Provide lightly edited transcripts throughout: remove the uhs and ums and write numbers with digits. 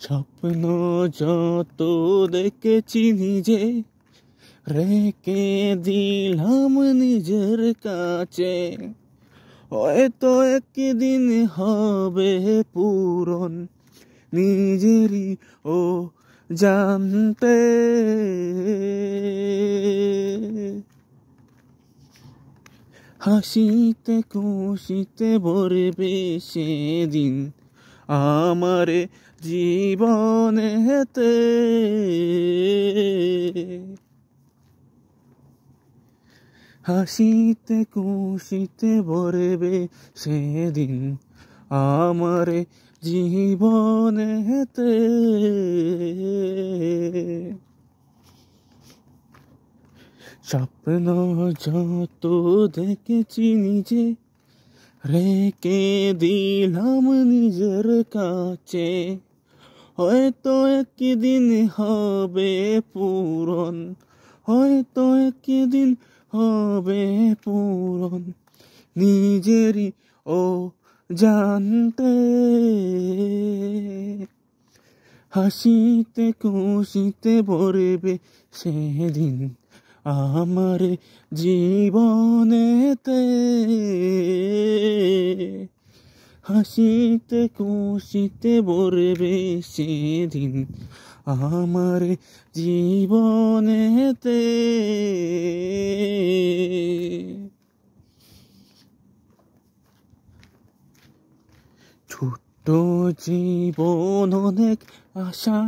স্বপ্ন যত দেখেছি নিজে রেখে দিলাম নিজের কাছে, হয়তো একদিন হবে পূরণ নিজেরই ও জানতে। হাসিতে খুশিতে ভরবে সেদিন আমার জীবনেতে। হাসিতে খুশিতে ভরবে সেদিন আমার জীবনেতে। স্বপ্ন যত দেখেছি নিজে রেখে দিলাম নিজের কাছে, হয়তো একদিন হবে পূরণ, হয়তো একদিন হবে পূরণ নিজেরই ও জানতে। হাসিতে খুশিতে ভরবে সেদিন আমার জীবনেতে। হাসিতে খুশিতে ভরবে সেদিন আমার জীবনেতে। ছোট্ট জীবন অনেক আশা,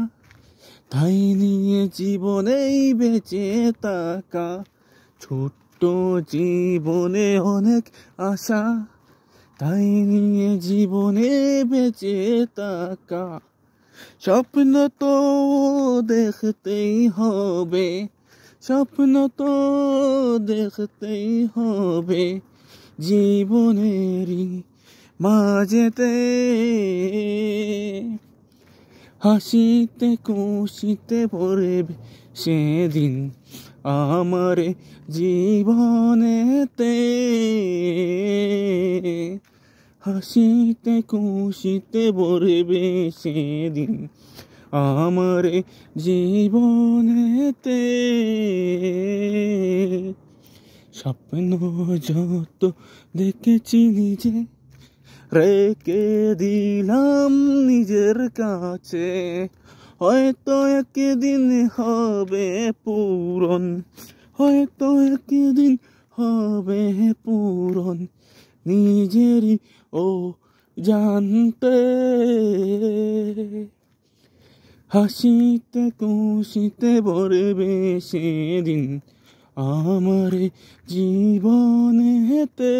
তাই নিয়ে জীবনেই বেঁচে থাকা। ছোট্ট জীবনে অনেক আশা, তাই নিয়ে জীবনে বেঁচে থাকা। স্বপ্ন তো দেখতেই হবে, স্বপ্ন তো দেখতেই হবে জীবনেরই মাঝেতে। হাসিতে খুশিতে ভরবে সেদিন আমার জীবনেতে। হাসিতে খুশিতে ভরবে সেদিন আমার জীবনেতে। স্বপ্ন যত দেখেছি নিজে রেখে দিলাম নিজের কাছে, হয়তো একদিন হবে পূরণ, হয়তো একদিন হবে পূরণ নিজেরই ও জানতে। হাসিতে খুশিতে ভরবে সেদিন আমার জীবনেতে।